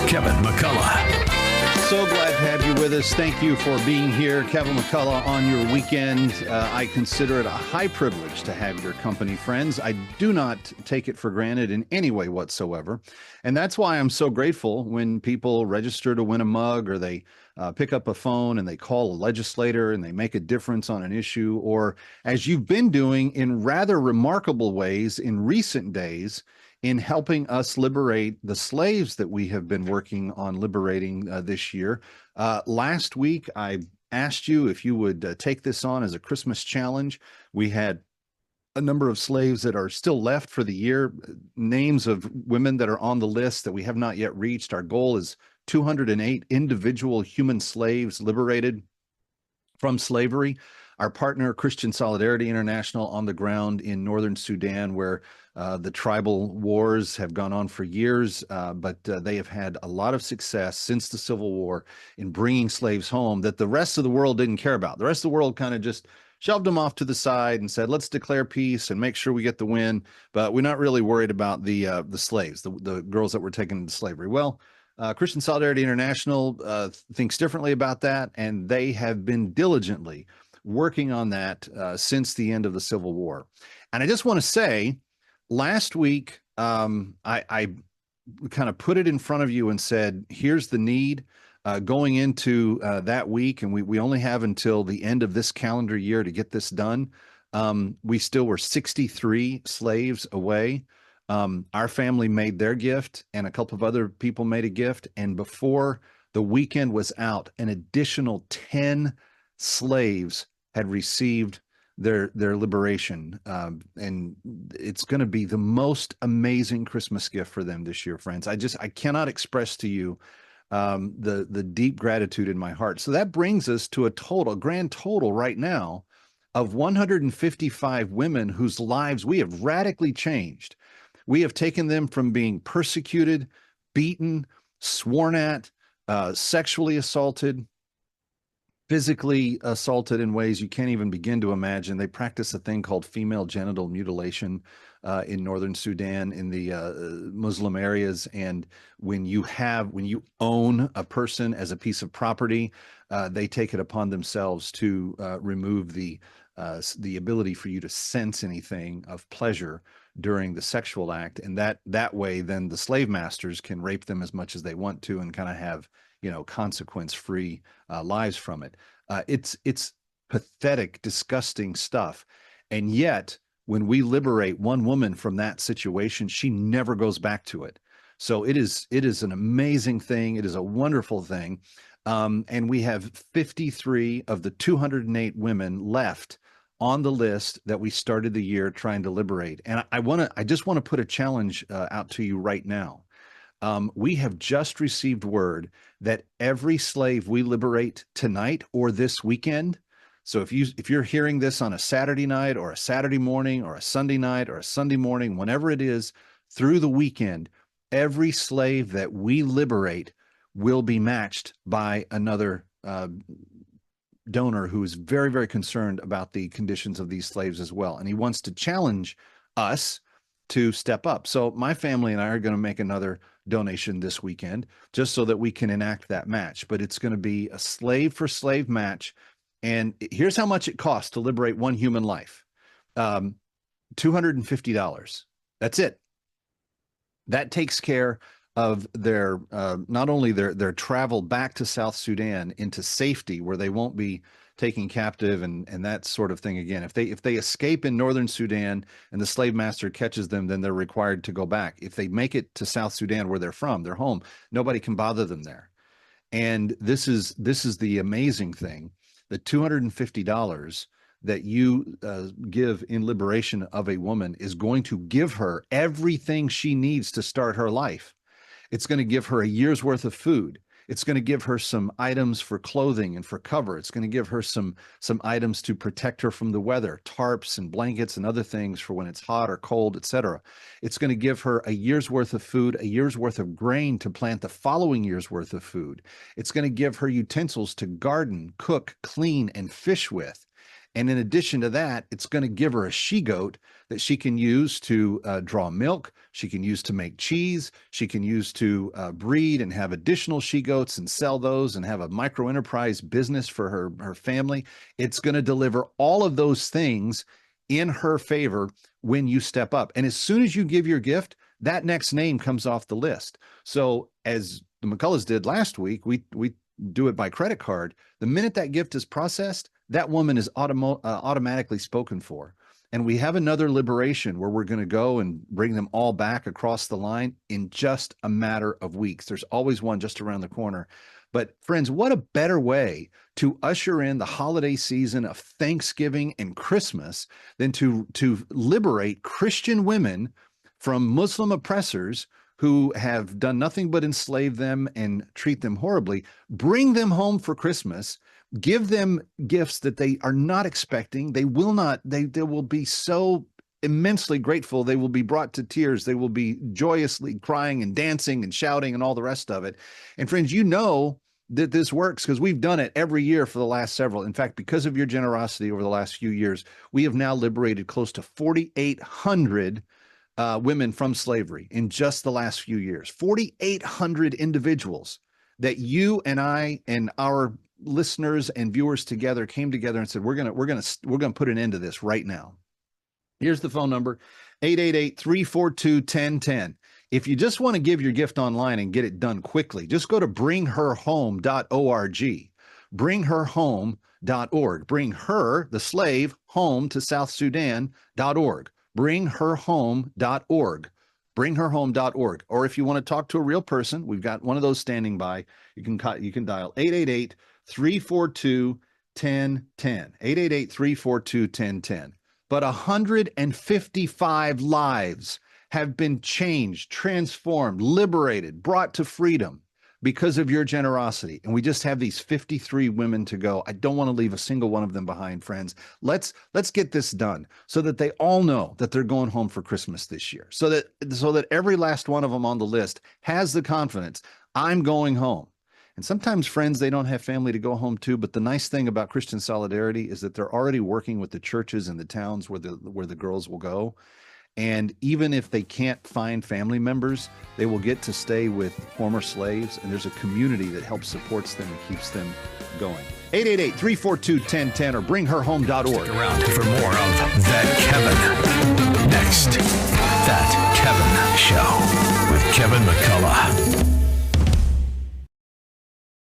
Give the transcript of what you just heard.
Kevin McCullough. So glad to have you with us. Thank you for being here. Kevin McCullough on your weekend. I consider it a high privilege to have your company, friends. I do not take it for granted in any way whatsoever. And that's why I'm so grateful when people register to win a mug, or they pick up a phone and they call a legislator and they make a difference on an issue, or as you've been doing in rather remarkable ways in recent days, in helping us liberate the slaves that we have been working on liberating this year. Last week, I asked you if you would take this on as a Christmas challenge. We had a number of slaves that are still left for the year, names of women that are on the list that we have not yet reached. Our goal is 208 individual human slaves liberated from slavery. Our partner, Christian Solidarity International, on the ground in northern Sudan, where the tribal wars have gone on for years, but they have had a lot of success since the Civil War in bringing slaves home that the rest of the world didn't care about. The rest of the world kind of just shoved them off to the side and said, let's declare peace and make sure we get the win, but we're not really worried about the slaves, the girls that were taken into slavery. Well, Christian Solidarity International thinks differently about that, and they have been diligently working on that since the end of the Civil War. And I just want to say, last week, I kind of put it in front of you and said, here's the need going into that week. And we only have until the end of this calendar year to get this done. We still were 63 slaves away. Our family made their gift, and a couple of other people made a gift. And before the weekend was out, an additional 10 slaves had received their liberation. And it's going to be the most amazing Christmas gift for them this year, friends. I cannot express to you the deep gratitude in my heart. So that brings us to a grand total right now of 155 women whose lives we have radically changed. We have taken them from being persecuted, beaten, sworn at, sexually assaulted, physically assaulted in ways you can't even begin to imagine. They practice a thing called female genital mutilation in northern Sudan, in the Muslim areas. And when you own a person as a piece of property, they take it upon themselves to remove the ability for you to sense anything of pleasure during the sexual act. And that way, then the slave masters can rape them as much as they want to and kind of have, consequence-free lives from it. It's pathetic, disgusting stuff. And yet, when we liberate one woman from that situation, she never goes back to it. So it is an amazing thing. It is a wonderful thing. And we have 53 of the 208 women left on the list that we started the year trying to liberate. And I just want to put a challenge out to you right now. We have just received word that every slave we liberate tonight or this weekend. So if you're hearing this on a Saturday night or a Saturday morning or a Sunday night or a Sunday morning, whenever it is through the weekend, every slave that we liberate will be matched by another donor who is very, very concerned about the conditions of these slaves as well. And he wants to challenge us to step up. So my family and I are going to make another donation this weekend just so that we can enact that match. But it's going to be a slave for slave match. And here's how much it costs to liberate one human life. $250. That's it. That takes care of their not only their travel back to South Sudan into safety, where they won't be taken captive and that sort of thing again. If they escape in northern Sudan and the slave master catches them, then they're required to go back. If they make it to South Sudan, where they're from, their home, nobody can bother them there. And this is the amazing thing. The $250 that you give in liberation of a woman is going to give her everything she needs to start her life. It's going to give her a year's worth of food. It's going to give her some items for clothing and for cover. It's going to give her some items to protect her from the weather, tarps and blankets and other things for when it's hot or cold, etc. It's going to give her a year's worth of food, a year's worth of grain to plant the following year's worth of food. It's going to give her utensils to garden, cook, clean, and fish with. And in addition to that, it's going to give her a she-goat that she can use to draw milk. She can use to make cheese. She can use to breed and have additional she-goats and sell those and have a micro enterprise business for her family. It's going to deliver all of those things in her favor when you step up. And as soon as you give your gift, that next name comes off the list. So as the McCulloughs did last week, we do it by credit card. The minute that gift is processed, that woman is automatically spoken for. And we have another liberation where we're going to go and bring them all back across the line in just a matter of weeks. There's always one just around the corner. But friends, what a better way to usher in the holiday season of Thanksgiving and Christmas than to liberate Christian women from Muslim oppressors who have done nothing but enslave them and treat them horribly, bring them home for Christmas, give them gifts that they are not expecting. They will be so immensely grateful. They will be brought to tears. They will be joyously crying and dancing and shouting and all the rest of it. And friends, you know that this works because we've done it every year for the last several. In fact, because of your generosity over the last few years, we have now liberated close to 4,800 women from slavery in just the last few years. 4,800 individuals that you and I and our listeners and viewers together came together and said, we're gonna put an end to this right now. Here's the phone number, 888-342-1010. If you just want to give your gift online and get it done quickly, just go to bringherhome.org. Bringherhome.org. Bring her, the slave, home to South Sudan.org. Bringherhome.org. Bringherhome.org. Or if you want to talk to a real person, we've got one of those standing by. You can dial 888-342-1010. 888-342-1010. But 155 lives have been changed, transformed, liberated, brought to freedom because of your generosity. And we just have these 53 women to go. I don't want to leave a single one of them behind, friends. Let's get this done so that they all know that they're going home for Christmas this year. So that every last one of them on the list has the confidence, I'm going home. And sometimes, friends, they don't have family to go home to, but the nice thing about Christian Solidarity is that they're already working with the churches and the towns where the girls will go. And even if they can't find family members, they will get to stay with former slaves, and there's a community that helps supports them and keeps them going. 888-342-1010 or bringherhome.org. Stick around for more of That Kevin. Next, That Kevin Show with Kevin McCullough.